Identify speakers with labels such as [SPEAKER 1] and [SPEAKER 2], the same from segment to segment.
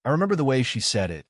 [SPEAKER 1] I remember the way she said it,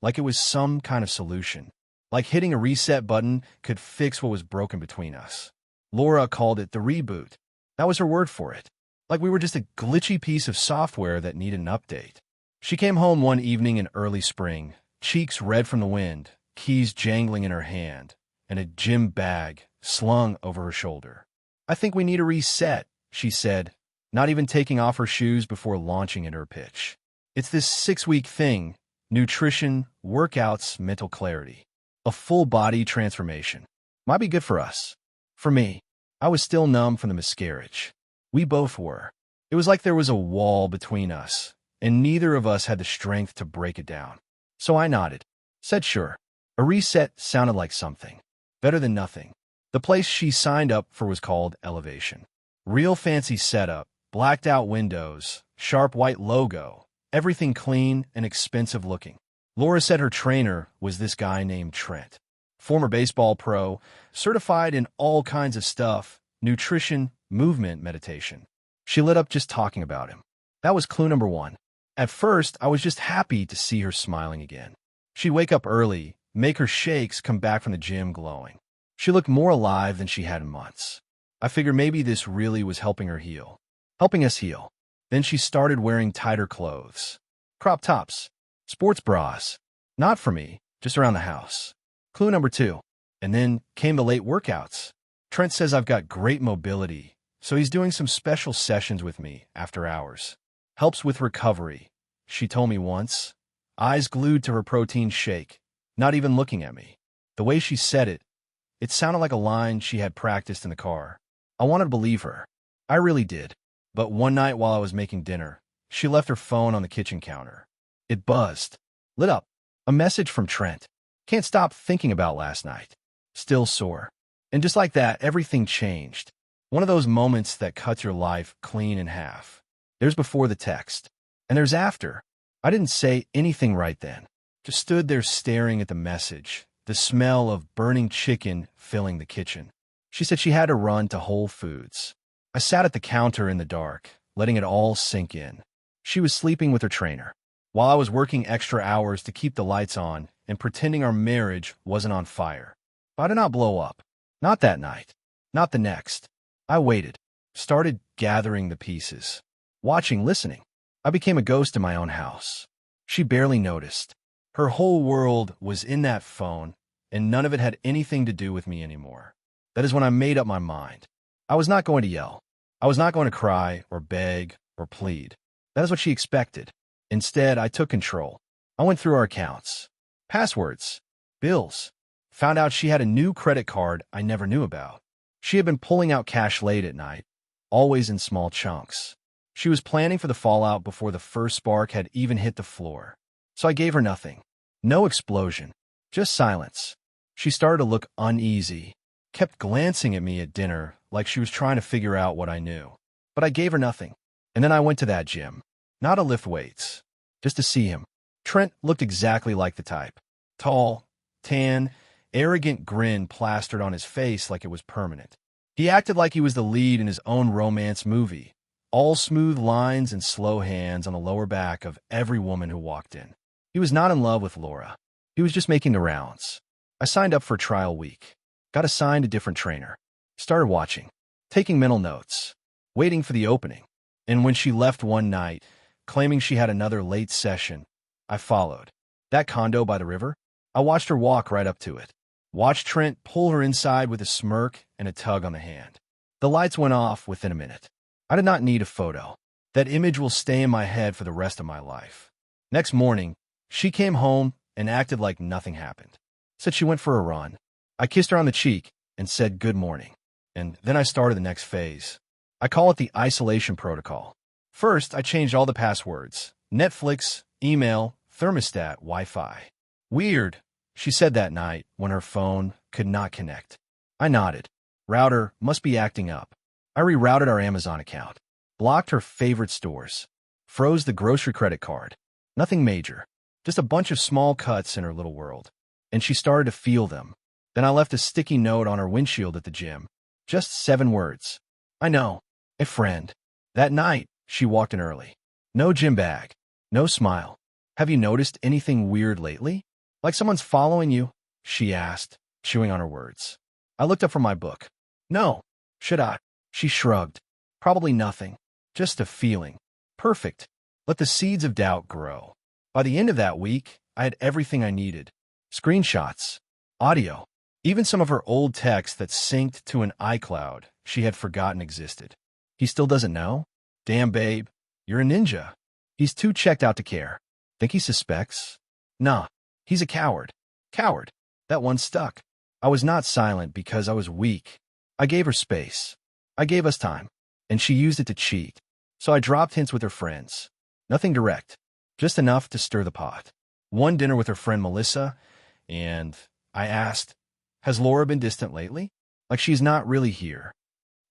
[SPEAKER 1] like it was some kind of solution. Like hitting a reset button could fix what was broken between us. Laura called it the reboot. That was her word for it. Like we were just a glitchy piece of software that needed an update. She came home one evening in early spring, cheeks red from the wind, keys jangling in her hand, and a gym bag slung over her shoulder. "I think we need a reset," she said, not even taking off her shoes before launching into her pitch. "It's this 6-week thing: nutrition, workouts, mental clarity. A full-body transformation. Might be good for us." For me, I was still numb from the miscarriage. We both were. It was like there was a wall between us, and neither of us had the strength to break it down. So I nodded, said sure. A reset sounded like something. Better than nothing. The place she signed up for was called Elevation. Real fancy setup, blacked-out windows, sharp white logo, everything clean and expensive looking. Laura said her trainer was this guy named Trent. Former baseball pro, certified in all kinds of stuff, nutrition, movement, meditation. She lit up just talking about him. That was clue number one. At first, I was just happy to see her smiling again. She'd wake up early, make her shakes, come back from the gym glowing. She looked more alive than she had in months. I figured maybe this really was helping her heal. Helping us heal. Then she started wearing tighter clothes. Crop tops. Sports bras. Not for me, just around the house. Clue number two. And then came the late workouts. Trent says I've got great mobility, so he's doing some special sessions with me after hours. Helps with recovery, she told me once, eyes glued to her protein shake, not even looking at me. The way she said it, it sounded like a line she had practiced in the car. I wanted to believe her. I really did. But one night while I was making dinner, she left her phone on the kitchen counter. It buzzed. Lit up. A message from Trent. "Can't stop thinking about last night. Still sore." And just like that, everything changed. One of those moments that cuts your life clean in half. There's before the text, and there's after. I didn't say anything right then. Just stood there staring at the message, the smell of burning chicken filling the kitchen. She said she had to run to Whole Foods. I sat at the counter in the dark, letting it all sink in. She was sleeping with her trainer, while I was working extra hours to keep the lights on and pretending our marriage wasn't on fire. But I did not blow up. Not that night. Not the next. I waited, started gathering the pieces. Watching, listening. I became a ghost in my own house. She barely noticed. Her whole world was in that phone, and none of it had anything to do with me anymore. That is when I made up my mind. I was not going to yell. I was not going to cry or beg or plead. That is what she expected. Instead, I took control. I went through our accounts, passwords, bills, found out she had a new credit card I never knew about. She had been pulling out cash late at night, always in small chunks. She was planning for the fallout before the first spark had even hit the floor. So I gave her nothing. No explosion. Just silence. She started to look uneasy, kept glancing at me at dinner like she was trying to figure out what I knew. But I gave her nothing. And then I went to that gym. Not to lift weights, just to see him. Trent looked exactly like the type. Tall, tan, arrogant grin plastered on his face like it was permanent. He acted like he was the lead in his own romance movie. All smooth lines and slow hands on the lower back of every woman who walked in. He was not in love with Laura. He was just making the rounds. I signed up for a trial week. Got assigned a different trainer. Started watching. Taking mental notes. Waiting for the opening. And when she left one night, claiming she had another late session, I followed. That condo by the river? I watched her walk right up to it. Watched Trent pull her inside with a smirk and a tug on the hand. The lights went off within a minute. I did not need a photo. That image will stay in my head for the rest of my life. Next morning, she came home and acted like nothing happened. Said she went for a run. I kissed her on the cheek and said good morning. And then I started the next phase. I call it the isolation protocol. First, I changed all the passwords. Netflix, email, thermostat, Wi-Fi. Weird, she said that night when her phone could not connect. I nodded. Router must be acting up. I rerouted our Amazon account. Blocked her favorite stores. Froze the grocery credit card. Nothing major. Just a bunch of small cuts in her little world. And she started to feel them. Then I left a sticky note on her windshield at the gym. Just 7 words. I know. A friend. That night, she walked in early. No gym bag. No smile. Have you noticed anything weird lately? Like someone's following you? She asked, chewing on her words. I looked up from my book. No. Should I? She shrugged. Probably nothing. Just a feeling. Perfect. Let the seeds of doubt grow. By the end of that week, I had everything I needed. Screenshots, audio, even some of her old texts that synced to an iCloud she had forgotten existed. He still doesn't know? Damn, babe. You're a ninja. He's too checked out to care. Think he suspects? Nah. He's a coward. Coward. That one stuck. I was not silent because I was weak. I gave her space. I gave us time. And she used it to cheat. So I dropped hints with her friends. Nothing direct. Just enough to stir the pot. One dinner with her friend Melissa, and I asked, has Laura been distant lately? Like she's not really here.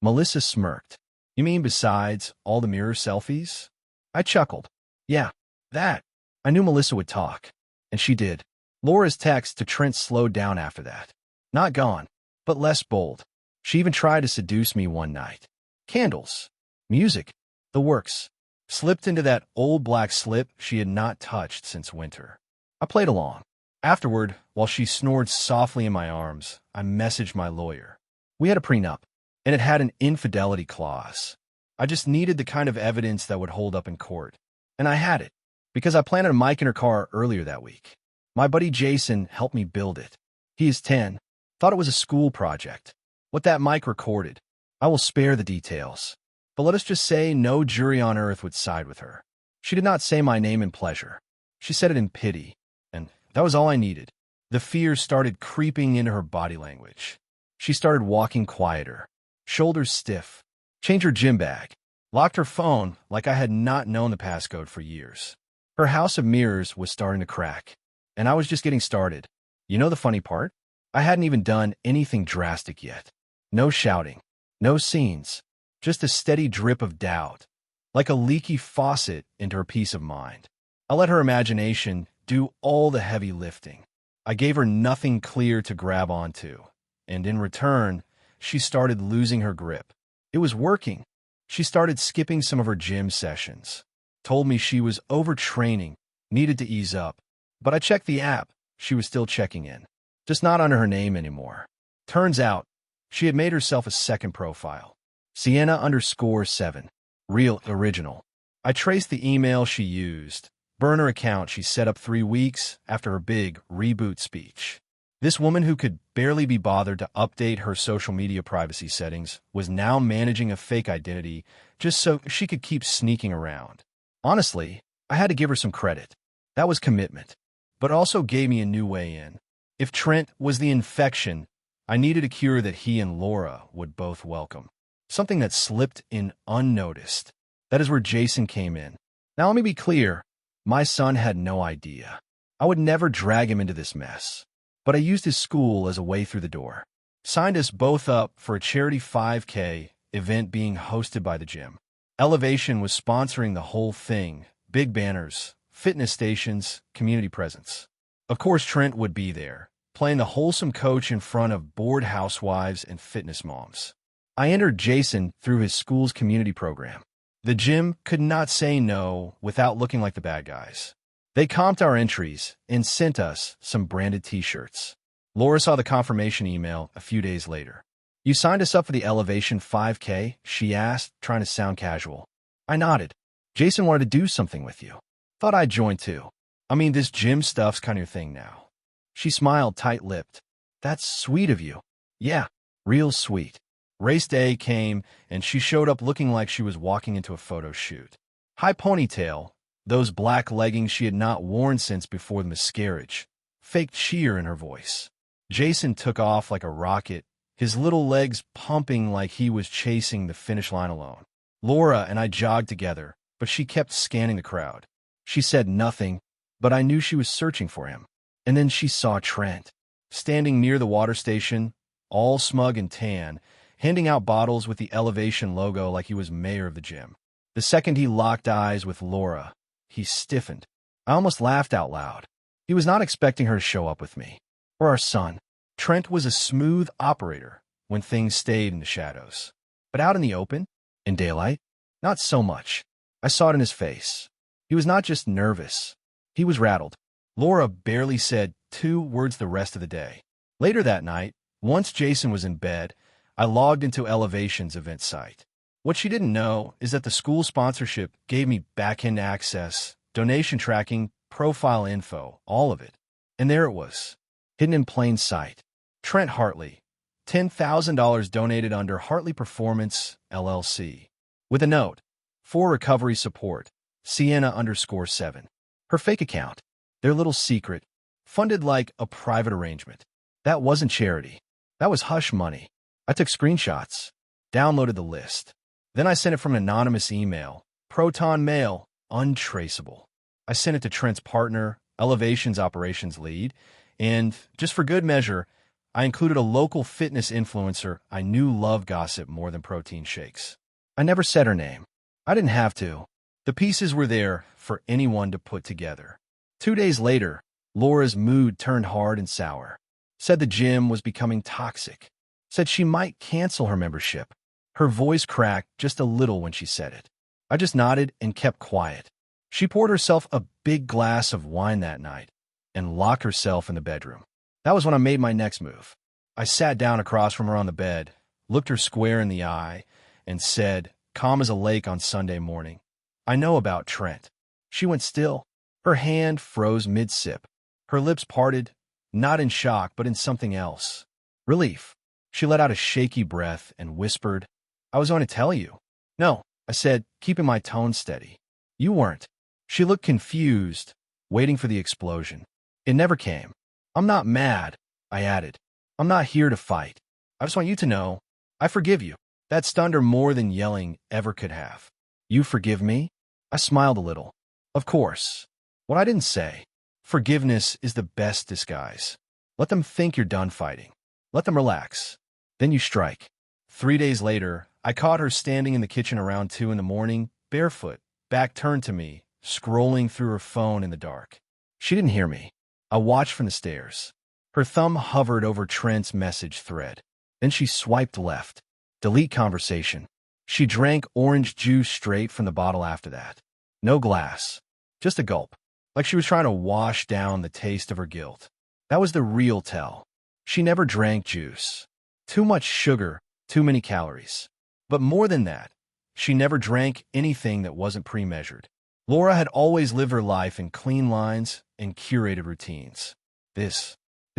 [SPEAKER 1] Melissa smirked. You mean besides all the mirror selfies? I chuckled. Yeah, that. I knew Melissa would talk. And she did. Laura's text to Trent slowed down after that. Not gone, but less bold. She even tried to seduce me one night. Candles. Music. The works. Slipped into that old black slip she had not touched since winter. I played along. Afterward, while she snored softly in my arms, I messaged my lawyer. We had a prenup, and it had an infidelity clause. I just needed the kind of evidence that would hold up in court. And I had it, because I planted a mic in her car earlier that week. My buddy Jason helped me build it. He is 10, thought it was a school project. What that mic recorded, I will spare the details. But let us just say no jury on earth would side with her. She did not say my name in pleasure. She said it in pity, and that was all I needed. The fear started creeping into her body language. She started walking quieter, shoulders stiff, changed her gym bag, locked her phone like I had not known the passcode for years. Her house of mirrors was starting to crack, and I was just getting started. You know the funny part? I hadn't even done anything drastic yet. No shouting, no scenes, just a steady drip of doubt, like a leaky faucet into her peace of mind. I let her imagination do all the heavy lifting. I gave her nothing clear to grab onto, and in return, she started losing her grip. It was working. She started skipping some of her gym sessions, told me she was overtraining, needed to ease up. But I checked the app. She was still checking in, just not under her name anymore. Turns out, she had made herself a second profile. Sienna_7. Real original. I traced the email she used. Burner account she set up 3 weeks after her big reboot speech. This woman who could barely be bothered to update her social media privacy settings was now managing a fake identity just so she could keep sneaking around. Honestly, I had to give her some credit. That was commitment, but also gave me a new way in. If Trent was the infection, I needed a cure that he and Laura would both welcome. Something that slipped in unnoticed. That is where Jason came in. Now let me be clear. My son had no idea. I would never drag him into this mess. But I used his school as a way through the door. Signed us both up for a charity 5K event being hosted by the gym. Elevation was sponsoring the whole thing. Big banners, fitness stations, community presence. Of course, Trent would be there, playing the wholesome coach in front of bored housewives and fitness moms. I entered Jason through his school's community program. The gym could not say no without looking like the bad guys. They comped our entries and sent us some branded t-shirts. Laura saw the confirmation email a few days later. You signed us up for the Elevation 5K? She asked, trying to sound casual. I nodded. Jason wanted to do something with you. Thought I'd join too. I mean, this gym stuff's kind of your thing now. She smiled tight-lipped. That's sweet of you. Yeah, real sweet. Race day came, and she showed up looking like she was walking into a photo shoot. High ponytail, those black leggings she had not worn since before the miscarriage. Fake cheer in her voice. Jason took off like a rocket, his little legs pumping like he was chasing the finish line alone. Laura and I jogged together, but she kept scanning the crowd. She said nothing, but I knew she was searching for him. And then she saw Trent, standing near the water station, all smug and tan, handing out bottles with the Elevation logo like he was mayor of the gym. The second he locked eyes with Laura, he stiffened. I almost laughed out loud. He was not expecting her to show up with me. Or our son. Trent was a smooth operator when things stayed in the shadows. But out in the open, in daylight, not so much. I saw it in his face. He was not just nervous. He was rattled. Laura barely said 2 words the rest of the day. Later that night, once Jason was in bed, I logged into Elevation's event site. What she didn't know is that the school sponsorship gave me back-end access, donation tracking, profile info, all of it. And there it was, hidden in plain sight. Trent Hartley, $10,000 donated under Hartley Performance, LLC. With a note, for recovery support, Sienna_7. Her fake account, their little secret, funded like a private arrangement. That wasn't charity. That was hush money. I took screenshots, downloaded the list. Then I sent it from an anonymous email, Proton Mail, untraceable. I sent it to Trent's partner, Elevation's operations lead, and, just for good measure, I included a local fitness influencer I knew loved gossip more than protein shakes. I never said her name. I didn't have to. The pieces were there for anyone to put together. 2 days later, Laura's mood turned hard and sour. Said the gym was becoming toxic. Said she might cancel her membership. Her voice cracked just a little when she said it. I just nodded and kept quiet. She poured herself a big glass of wine that night and locked herself in the bedroom. That was when I made my next move. I sat down across from her on the bed, looked her square in the eye, and said, calm as a lake on Sunday morning, I know about Trent. She went still. Her hand froze mid-sip. Her lips parted, not in shock, but in something else. Relief. She let out a shaky breath and whispered, I was going to tell you. No, I said, keeping my tone steady. You weren't. She looked confused, waiting for the explosion. It never came. I'm not mad, I added. I'm not here to fight. I just want you to know, I forgive you. That stunned her more than yelling ever could have. You forgive me? I smiled a little. Of course. What I didn't say. Forgiveness is the best disguise. Let them think you're done fighting. Let them relax. Then you strike. 3 days later, I caught her standing in the kitchen around 2 in the morning, barefoot, back turned to me, scrolling through her phone in the dark. She didn't hear me. I watched from the stairs. Her thumb hovered over Trent's message thread. Then she swiped left. Delete conversation. She drank orange juice straight from the bottle after that. No glass. Just a gulp. Like she was trying to wash down the taste of her guilt. That was the real tell. She never drank juice. Too much sugar, too many calories. But more than that, she never drank anything that wasn't pre-measured. Laura had always lived her life in clean lines and curated routines. This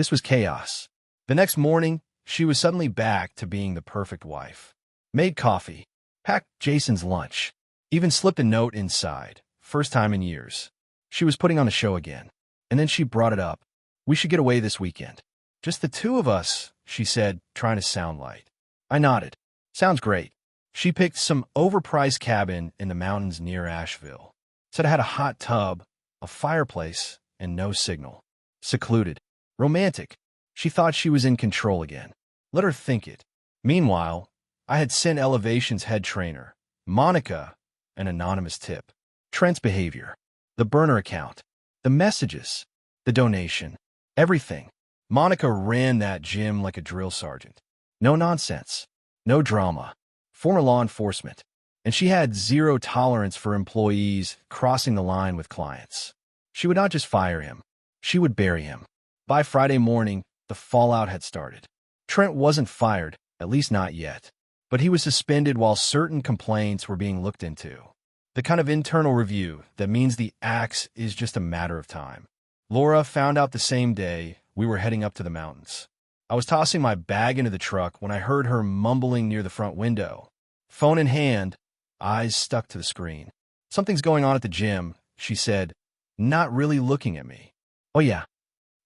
[SPEAKER 1] was chaos. The next morning, she was suddenly back to being the perfect wife. Made coffee, packed Jason's lunch, even slipped a note inside, first time in years. She was putting on a show again. And then she brought it up. We should get away this weekend. Just the two of us, she said, trying to sound light. I nodded. Sounds great. She picked some overpriced cabin in the mountains near Asheville. Said it had a hot tub, a fireplace, and no signal. Secluded. Romantic. She thought she was in control again. Let her think it. Meanwhile, I had sent Elevation's head trainer, Monica, an anonymous tip. Trent's behavior. The burner account. The messages. The donation. Everything. Monica ran that gym like a drill sergeant. No nonsense. No drama. Former law enforcement. And she had zero tolerance for employees crossing the line with clients. She would not just fire him. She would bury him. By Friday morning, the fallout had started. Trent wasn't fired, at least not yet. But he was suspended while certain complaints were being looked into. The kind of internal review that means the axe is just a matter of time. Laura found out the same day we were heading up to the mountains. I was tossing my bag into the truck when I heard her mumbling near the front window. Phone in hand, eyes stuck to the screen. Something's going on at the gym, she said, not really looking at me. Oh yeah,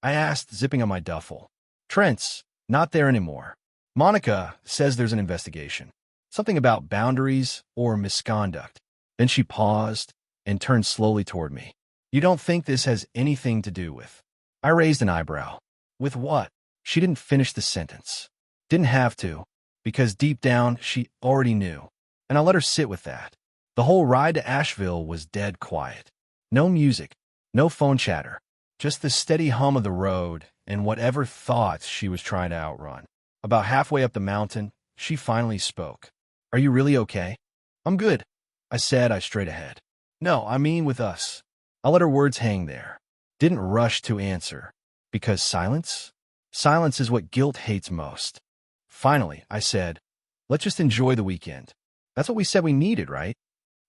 [SPEAKER 1] I asked, zipping on my duffel. Trent's not there anymore. Monica says there's an investigation. Something about boundaries or misconduct. Then she paused and turned slowly toward me. You don't think this has anything to do with? I raised an eyebrow. With what? She didn't finish the sentence. Didn't have to, because deep down she already knew. And I let her sit with that. The whole ride to Asheville was dead quiet. No music, no phone chatter, just the steady hum of the road and whatever thoughts she was trying to outrun. About halfway up the mountain, she finally spoke. Are you really okay? I'm good, I said, straight ahead. No, I mean with us. I let her words hang there. Didn't rush to answer. Because silence? Silence is what guilt hates most. Finally, I said, let's just enjoy the weekend. That's what we said we needed, right?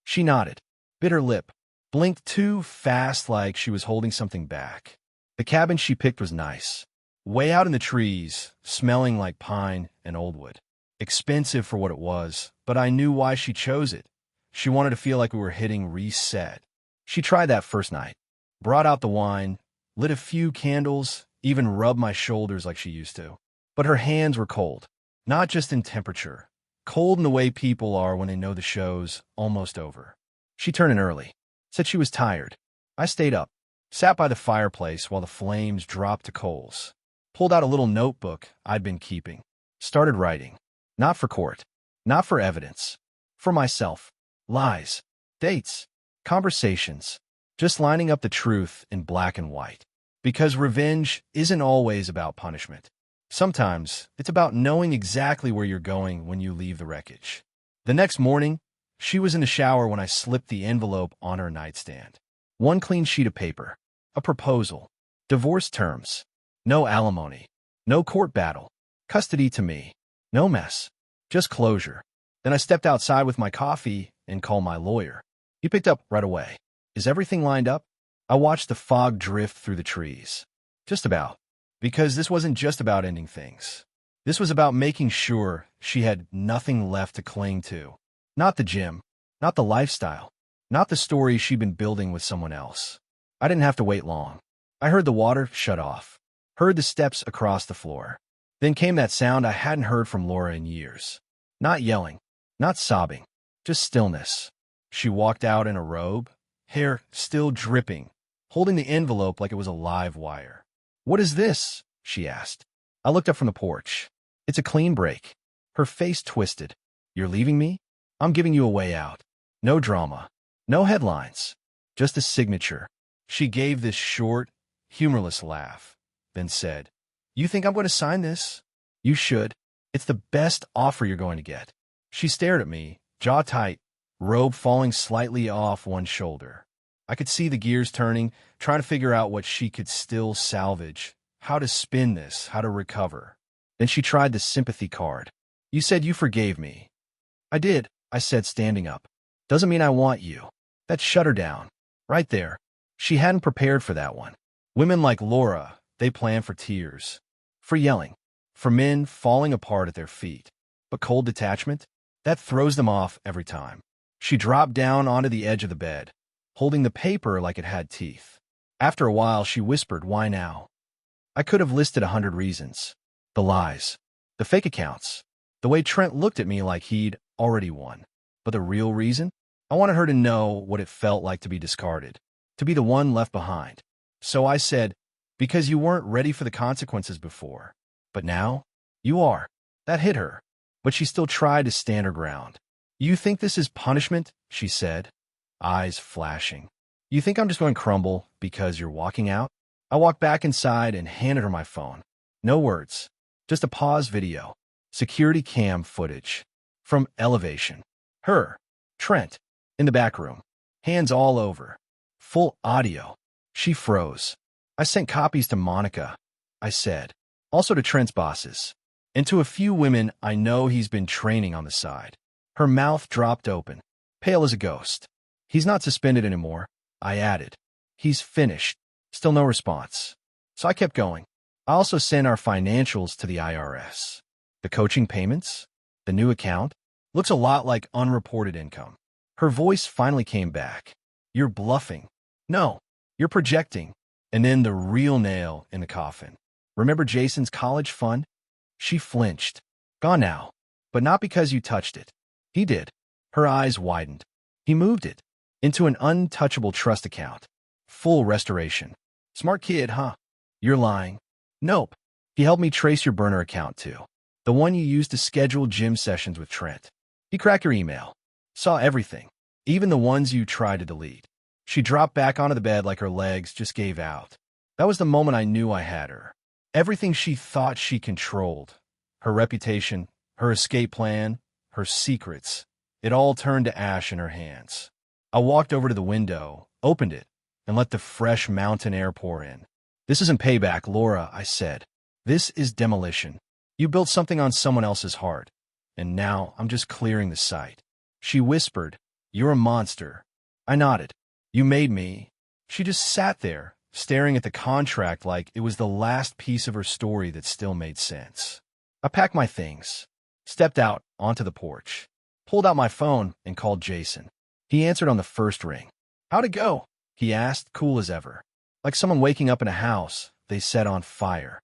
[SPEAKER 1] She nodded, bit her lip, blinked too fast like she was holding something back. The cabin she picked was nice. Way out in the trees, smelling like pine and old wood. Expensive for what it was, but I knew why she chose it. She wanted to feel like we were hitting reset. She tried that first night. Brought out the wine, lit a few candles, even rubbed my shoulders like she used to. But her hands were cold. Not just in temperature. Cold in the way people are when they know the show's almost over. She turned in early. Said she was tired. I stayed up. Sat by the fireplace while the flames dropped to coals. Pulled out a little notebook I'd been keeping. Started writing. Not for court. Not for evidence. For myself. Lies. Dates. Conversations. Just lining up the truth in black and white. Because revenge isn't always about punishment. Sometimes it's about knowing exactly where you're going when you leave the wreckage. The next morning, she was in the shower when I slipped the envelope on her nightstand. One clean sheet of paper. A proposal. Divorce terms. No alimony. No court battle. Custody to me. No mess. Just closure. Then I stepped outside with my coffee and called my lawyer. He picked up right away. Is everything lined up? I watched the fog drift through the trees. Just about. Because this wasn't just about ending things. This was about making sure she had nothing left to cling to. Not the gym. Not the lifestyle. Not the story she'd been building with someone else. I didn't have to wait long. I heard the water shut off. Heard the steps across the floor. Then came that sound I hadn't heard from Laura in years. Not yelling. Not sobbing. Just stillness. She walked out in a robe, hair still dripping, holding the envelope like it was a live wire. What is this? She asked. I looked up from the porch. It's a clean break. Her face twisted. You're leaving me? I'm giving you a way out. No drama. No headlines. Just a signature. She gave this short, humorless laugh, then said, You think I'm going to sign this? You should. It's the best offer you're going to get. She stared at me, jaw tight, robe falling slightly off one shoulder. I could see the gears turning, trying to figure out what she could still salvage, how to spin this, how to recover. Then she tried the sympathy card. You said you forgave me. I did, I said, standing up. Doesn't mean I want you. That shut her down. Right there. She hadn't prepared for that one. Women like Laura, they plan for tears. For yelling. For men falling apart at their feet. But cold detachment? That throws them off every time. She dropped down onto the edge of the bed, holding the paper like it had teeth. After a while, she whispered, Why now? I could have listed 100 reasons. The lies. The fake accounts. The way Trent looked at me like he'd already won. But the real reason? I wanted her to know what it felt like to be discarded. To be the one left behind. So I said, Because you weren't ready for the consequences before. But now, you are. That hit her. But she still tried to stand her ground. You think this is punishment? She said, eyes flashing. You think I'm just going to crumble because you're walking out? I walked back inside and handed her my phone. No words. Just a pause video. Security cam footage. From elevation. Her. Trent. In the back room. Hands all over. Full audio. She froze. I sent copies to Monica, I said. Also to Trent's bosses. And to a few women I know he's been training on the side. Her mouth dropped open. Pale as a ghost. He's not suspended anymore, I added. He's finished. Still no response. So I kept going. I also sent our financials to the IRS. The coaching payments? The new account? Looks a lot like unreported income. Her voice finally came back. You're bluffing. No, you're projecting. And then the real nail in the coffin. Remember Jason's college fund? She flinched. Gone now. But not because you touched it. He did. Her eyes widened. He moved it. Into an untouchable trust account. Full restoration. Smart kid, huh? You're lying. Nope. He helped me trace your burner account too. The one you used to schedule gym sessions with Trent. He cracked your email. Saw everything. Even the ones you tried to delete. She dropped back onto the bed like her legs just gave out. That was the moment I knew I had her. Everything she thought she controlled. Her reputation, her escape plan, her secrets. It all turned to ash in her hands. I walked over to the window, opened it, and let the fresh mountain air pour in. This isn't payback, Laura, I said. This is demolition. You built something on someone else's heart, and now I'm just clearing the site. She whispered, You're a monster. I nodded. You made me. She just sat there, staring at the contract like it was the last piece of her story that still made sense. I packed my things, stepped out onto the porch, pulled out my phone, and called Jason. He answered on the first ring. How'd it go? He asked, cool as ever. Like someone waking up in a house they set on fire.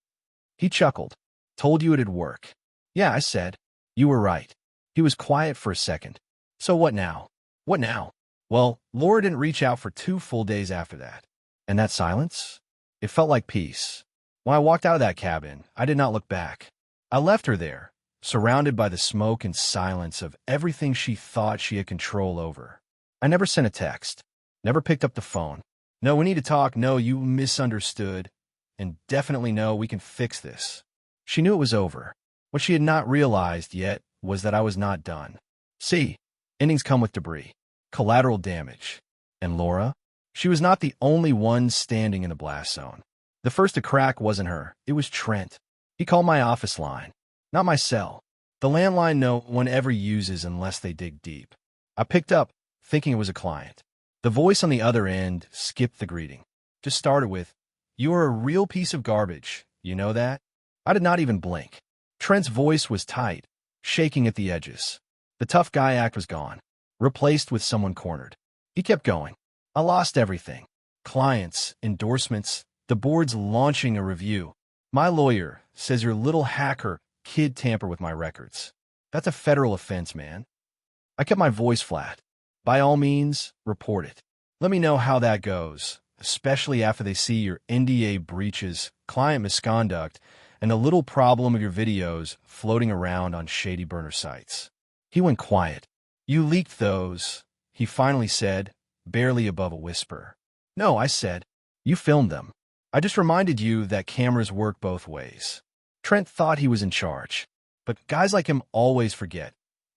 [SPEAKER 1] He chuckled. Told you it'd work. Yeah, I said. You were right. He was quiet for a second. So what now? What now? Well, Laura didn't reach out for 2 full days after that. And that silence? It felt like peace. When I walked out of that cabin, I did not look back. I left her there, surrounded by the smoke and silence of everything she thought she had control over. I never sent a text, never picked up the phone. No, we need to talk. No, you misunderstood. And definitely no, we can fix this. She knew it was over. What she had not realized yet was that I was not done. See, endings come with debris, collateral damage. And Laura? She was not the only one standing in the blast zone. The first to crack wasn't her. It was Trent. He called my office line, not my cell. The landline no one ever uses unless they dig deep. I picked up, thinking it was a client. The voice on the other end skipped the greeting. Just started with, You are a real piece of garbage. You know that? I did not even blink. Trent's voice was tight, shaking at the edges. The tough guy act was gone, replaced with someone cornered. He kept going. I lost everything. Clients, endorsements, the board's launching a review. My lawyer says your little hacker kid tampered with my records. That's a federal offense, man. I kept my voice flat. By all means, report it. Let me know how that goes, especially after they see your NDA breaches, client misconduct, and the little problem of your videos floating around on shady burner sites. He went quiet. You leaked those, he finally said, barely above a whisper. No, I said. You filmed them. I just reminded you that cameras work both ways. Trent thought he was in charge, but guys like him always forget.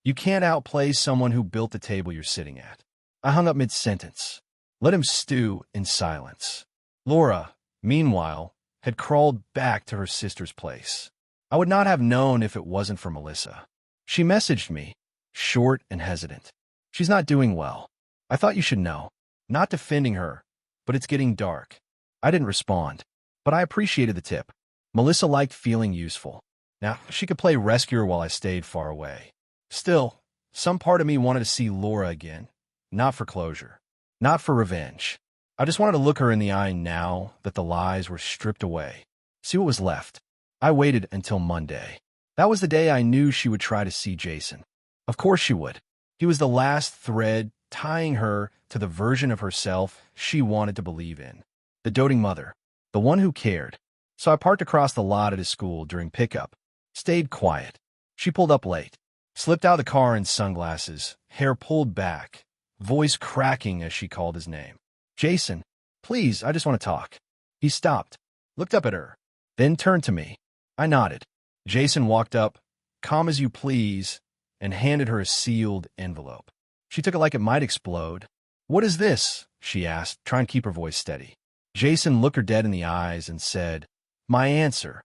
[SPEAKER 1] You can't outplay someone who built the table you're sitting at. I hung up mid-sentence. Let him stew in silence. Laura, meanwhile, had crawled back to her sister's place. I would not have known if it wasn't for Melissa. She messaged me, short and hesitant. She's not doing well. I thought you should know. Not defending her, but it's getting dark. I didn't respond, but I appreciated the tip. Melissa liked feeling useful. Now, she could play rescuer while I stayed far away. Still, some part of me wanted to see Laura again. Not for closure. Not for revenge. I just wanted to look her in the eye now that the lies were stripped away. See what was left. I waited until Monday. That was the day I knew she would try to see Jason. Of course she would. He was the last thread tying her to the version of herself she wanted to believe in. The doting mother. The one who cared. So I parked across the lot at his school during pickup. Stayed quiet. She pulled up late. Slipped out of the car in sunglasses, hair pulled back, voice cracking as she called his name. Jason, please, I just want to talk. He stopped, looked up at her, then turned to me. I nodded. Jason walked up, calm as you please, and handed her a sealed envelope. She took it like it might explode. What is this? She asked, trying to keep her voice steady. Jason looked her dead in the eyes and said, My answer.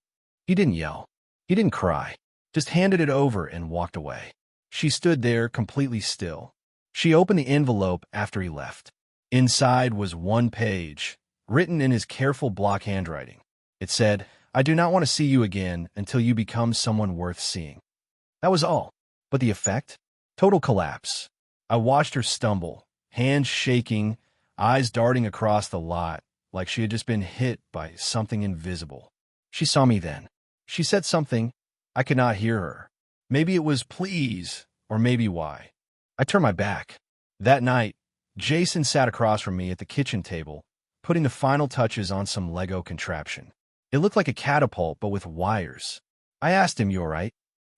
[SPEAKER 1] He didn't yell. He didn't cry. Just handed it over and walked away. She stood there completely still. She opened the envelope after he left. Inside was one page, written in his careful block handwriting. It said, I do not want to see you again until you become someone worth seeing. That was all. But the effect? Total collapse. I watched her stumble, hands shaking, eyes darting across the lot, like she had just been hit by something invisible. She saw me then. She said something. I could not hear her. Maybe it was please, or maybe why. I turned my back. That night, Jason sat across from me at the kitchen table, putting the final touches on some Lego contraption. It looked like a catapult, but with wires. I asked him, You all right?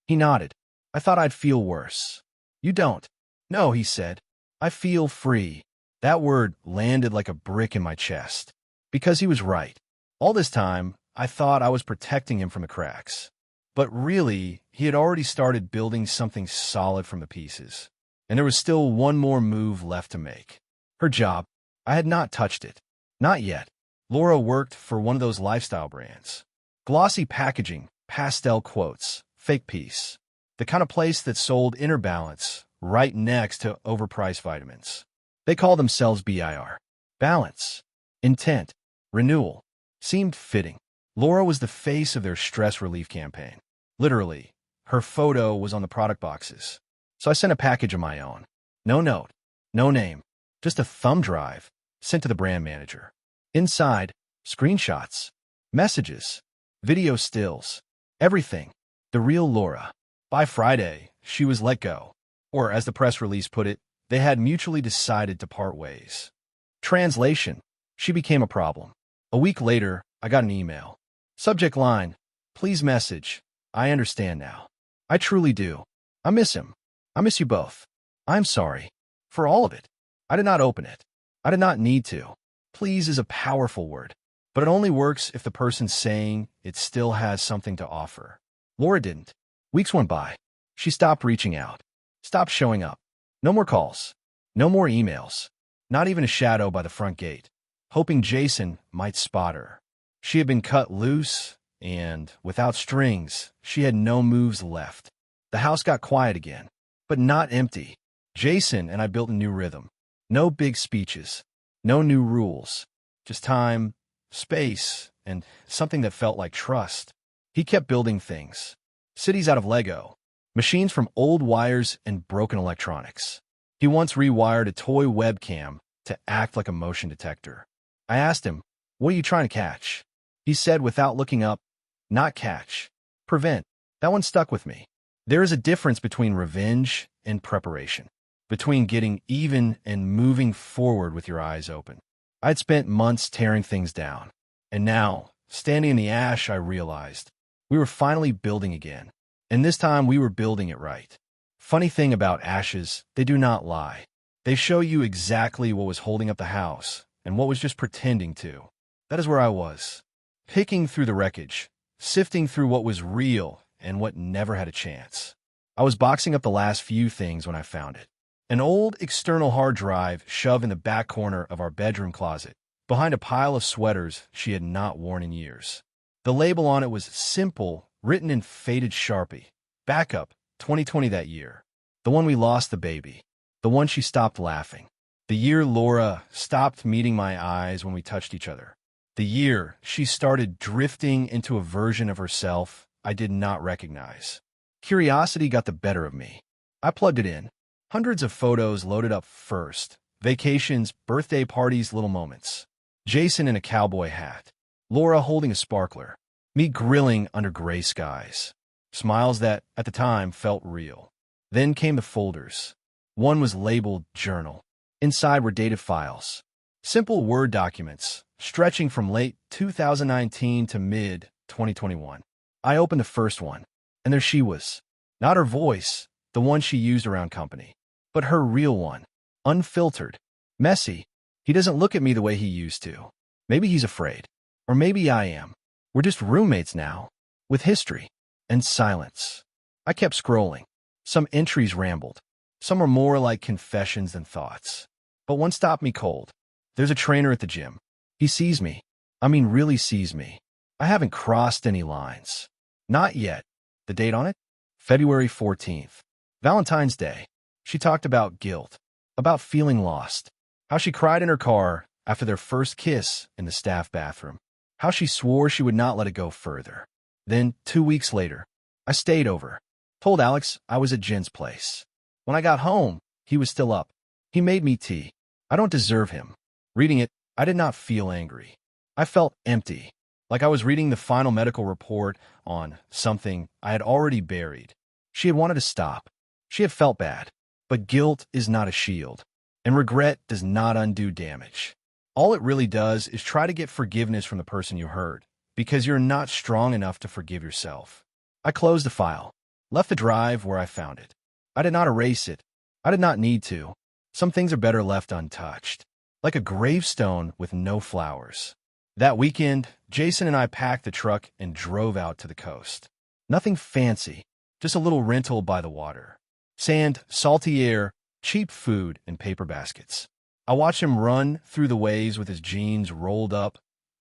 [SPEAKER 1] He nodded. I thought I'd feel worse. You don't. No, he said. I feel free. That word landed like a brick in my chest. Because he was right. All this time, I thought I was protecting him from the cracks. But really, he had already started building something solid from the pieces. And there was still one more move left to make. Her job. I had not touched it. Not yet. Laura worked for one of those lifestyle brands. Glossy packaging, pastel quotes, fake peace. The kind of place that sold Inner Balance right next to overpriced vitamins. They call themselves BIR. Balance. Intent. Renewal. Seemed fitting. Laura was the face of their stress relief campaign. Literally, her photo was on the product boxes. So I sent a package of my own. No note. No name. Just a thumb drive sent to the brand manager. Inside, screenshots, messages, video stills, everything. The real Laura. By Friday, she was let go. Or, as the press release put it, they had mutually decided to part ways. Translation. She became a problem. A week later, I got an email. Subject line, please message. I understand now. I truly do. I miss him. I miss you both. I'm sorry. For all of it. I did not open it. I did not need to. Please is a powerful word, but it only works if the person saying it still has something to offer. Laura didn't. Weeks went by. She stopped reaching out. Stopped showing up. No more calls. No more emails. Not even a shadow by the front gate, hoping Jason might spot her. She had been cut loose, and, without strings, she had no moves left. The house got quiet again, but not empty. Jason and I built a new rhythm. No big speeches. No new rules. Just time, space, and something that felt like trust. He kept building things. Cities out of Lego. Machines from old wires and broken electronics. He once rewired a toy webcam to act like a motion detector. I asked him, "What are you trying to catch?" He said without looking up, "Not catch. Prevent." That one stuck with me. There is a difference between revenge and preparation. Between getting even and moving forward with your eyes open. I'd spent months tearing things down. And now, standing in the ash, I realized we were finally building again. And this time we were building it right. Funny thing about ashes, they do not lie. They show you exactly what was holding up the house and what was just pretending to. That is where I was. Picking through the wreckage, sifting through what was real and what never had a chance. I was boxing up the last few things when I found it. An old external hard drive shoved in the back corner of our bedroom closet, behind a pile of sweaters she had not worn in years. The label on it was simple, written in faded Sharpie. Backup, 2020 that year. The one we lost the baby. The one she stopped laughing. The year Laura stopped meeting my eyes when we touched each other. The year she started drifting into a version of herself I did not recognize. Curiosity got the better of me. I plugged it in. Hundreds of photos loaded up first. Vacations, birthday parties, little moments. Jason in a cowboy hat. Laura holding a sparkler. Me grilling under gray skies. Smiles that, at the time, felt real. Then came the folders. One was labeled Journal. Inside were dated files. Simple Word documents, stretching from late 2019 to mid-2021. I opened the first one, and there she was. Not her voice, the one she used around company. But her real one. Unfiltered. Messy. He doesn't look at me the way he used to. Maybe he's afraid. Or maybe I am. We're just roommates now. With history. And silence. I kept scrolling. Some entries rambled. Some were more like confessions than thoughts. But one stopped me cold. There's a trainer at the gym. He sees me. I mean, really sees me. I haven't crossed any lines. Not yet. The date on it? February 14th. Valentine's Day. She talked about guilt, about feeling lost, how she cried in her car after their first kiss in the staff bathroom, how she swore she would not let it go further. Then, 2 weeks later, I stayed over, told Alex I was at Jen's place. When I got home, he was still up. He made me tea. I don't deserve him. Reading it, I did not feel angry. I felt empty, like I was reading the final medical report on something I had already buried. She had wanted to stop. She had felt bad. But guilt is not a shield, and regret does not undo damage. All it really does is try to get forgiveness from the person you hurt, because you're not strong enough to forgive yourself. I closed the file, left the drive where I found it. I did not erase it. I did not need to. Some things are better left untouched, like a gravestone with no flowers. That weekend, Jason and I packed the truck and drove out to the coast. Nothing fancy, just a little rental by the water. Sand, salty air, cheap food, and paper baskets. I watched him run through the waves with his jeans rolled up,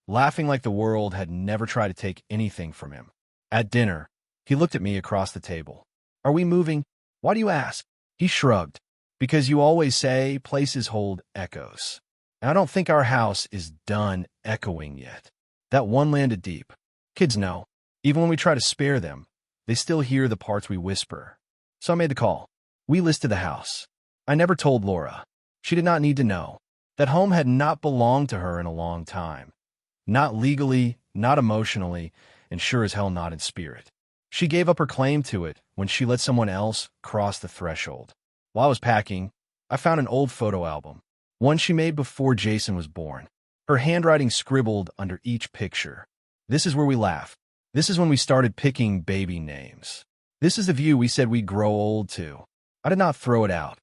[SPEAKER 1] laughing like the world had never tried to take anything from him. At dinner, he looked at me across the table. Are we moving? Why do you ask? He shrugged. Because you always say places hold echoes. And I don't think our house is done echoing yet. That one landed deep. Kids know. Even when we try to spare them, they still hear the parts we whisper. So I made the call. We listed the house. I never told Laura. She did not need to know. That home had not belonged to her in a long time. Not legally, not emotionally, and sure as hell not in spirit. She gave up her claim to it when she let someone else cross the threshold. While I was packing, I found an old photo album, one she made before Jason was born. Her handwriting scribbled under each picture. This is where we laughed. This is when we started picking baby names. This is the view we said we'd grow old to. I did not throw it out.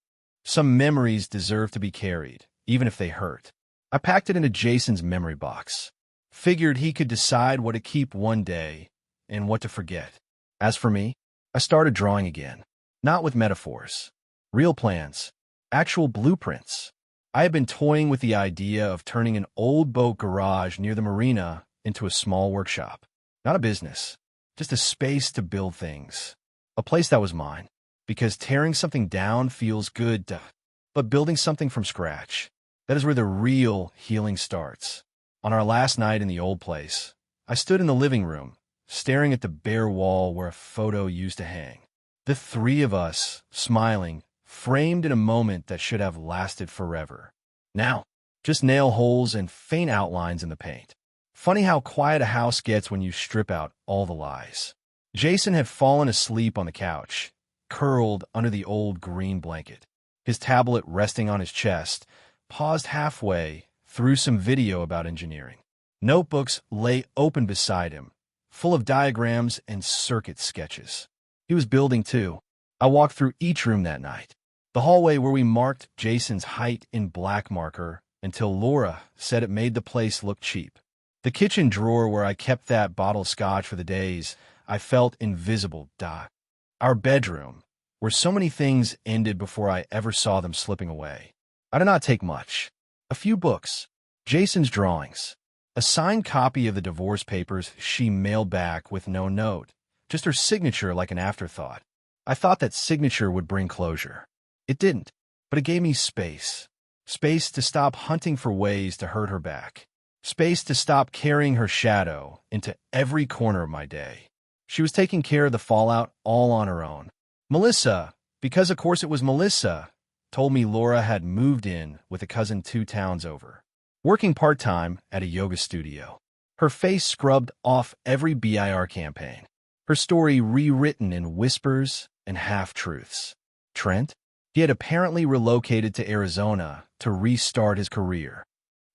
[SPEAKER 1] Some memories deserve to be carried, even if they hurt. I packed it into Jason's memory box. Figured he could decide what to keep one day and what to forget. As for me, I started drawing again. Not with metaphors. Real plans. Actual blueprints. I had been toying with the idea of turning an old boat garage near the marina into a small workshop. Not a business. Just a space to build things. A place that was mine. Because tearing something down feels good, but building something from scratch, that is where the real healing starts. On our last night in the old place, I stood in the living room, staring at the bare wall where a photo used to hang. The three of us, smiling, framed in a moment that should have lasted forever. Now, just nail holes and faint outlines in the paint. Funny how quiet a house gets when you strip out all the lies. Jason had fallen asleep on the couch, curled under the old green blanket, his tablet resting on his chest, paused halfway through some video about engineering. Notebooks lay open beside him, full of diagrams and circuit sketches. He was building too. I walked through each room that night. The hallway where we marked Jason's height in black marker until Laura said it made the place look cheap. The kitchen drawer where I kept that bottle of scotch for the days I felt invisible. Our bedroom, where so many things ended before I ever saw them slipping away. I did not take much. A few books, Jason's drawings, a signed copy of the divorce papers she mailed back with no note, just her signature like an afterthought. I thought that signature would bring closure. It didn't, but it gave me space. Space to stop hunting for ways to hurt her back. Space to stop carrying her shadow into every corner of my day. She was taking care of the fallout all on her own. Melissa, because of course it was Melissa, told me Laura had moved in with a cousin 2 towns over, working part-time at a yoga studio. Her face scrubbed off every BIR campaign. Her story rewritten in whispers and half-truths. Trent? He had apparently relocated to Arizona to restart his career.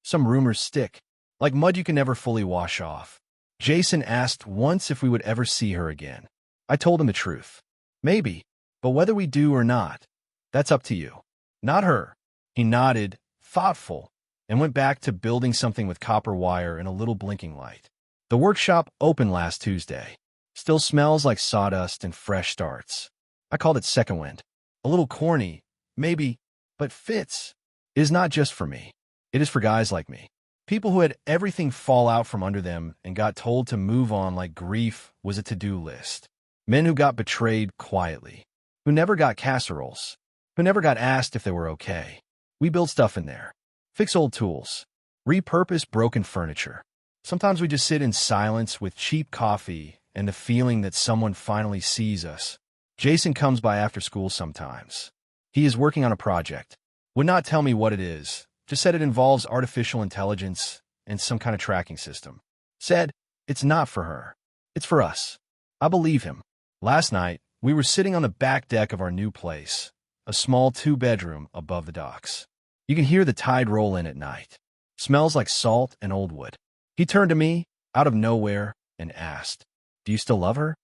[SPEAKER 1] Some rumors stick, like mud you can never fully wash off. Jason asked once if we would ever see her again. I told him the truth. Maybe, but whether we do or not, that's up to you. Not her. He nodded, thoughtful, and went back to building something with copper wire and a little blinking light. The workshop opened last Tuesday. Still smells like sawdust and fresh starts. I called it Second Wind. A little corny, maybe, but fits. It is not just for me. It is for guys like me. People who had everything fall out from under them and got told to move on like grief was a to-do list. Men who got betrayed quietly. Who never got casseroles. Who never got asked if they were okay. We build stuff in there. Fix old tools. Repurpose broken furniture. Sometimes we just sit in silence with cheap coffee and the feeling that someone finally sees us. Jason comes by after school sometimes. He is working on a project. Would not tell me what it is. Just said it involves artificial intelligence and some kind of tracking system. Said, it's not for her. It's for us. I believe him. Last night, we were sitting on the back deck of our new place, a small 2-bedroom above the docks. You can hear the tide roll in at night. Smells like salt and old wood. He turned to me, out of nowhere, and asked, do you still love her?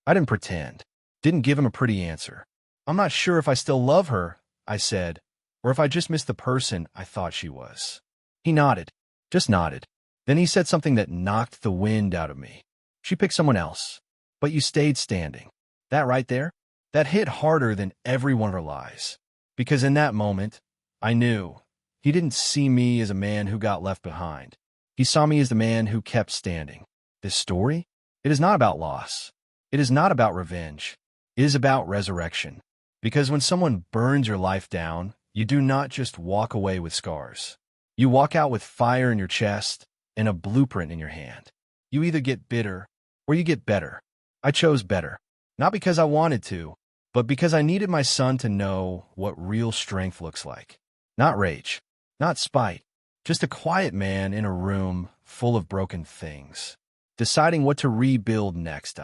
[SPEAKER 1] I didn't pretend. Didn't give him a pretty answer. I'm not sure if I still love her, I said, or if I just missed the person I thought she was. He nodded. Just nodded. Then he said something that knocked the wind out of me. She picked someone else. But you stayed standing. That right there? That hit harder than every one of her lies. Because in that moment, I knew He didn't see me as a man who got left behind. He saw me as the man who kept standing. This story? It is not about loss. It is not about revenge. It is about resurrection. Because when someone burns your life down, you do not just walk away with scars. You walk out with fire in your chest and a blueprint in your hand. You either get bitter or you get better. I chose better. Not because I wanted to, but because I needed my son to know what real strength looks like. Not rage, not spite, just a quiet man in a room full of broken things, deciding what to rebuild next.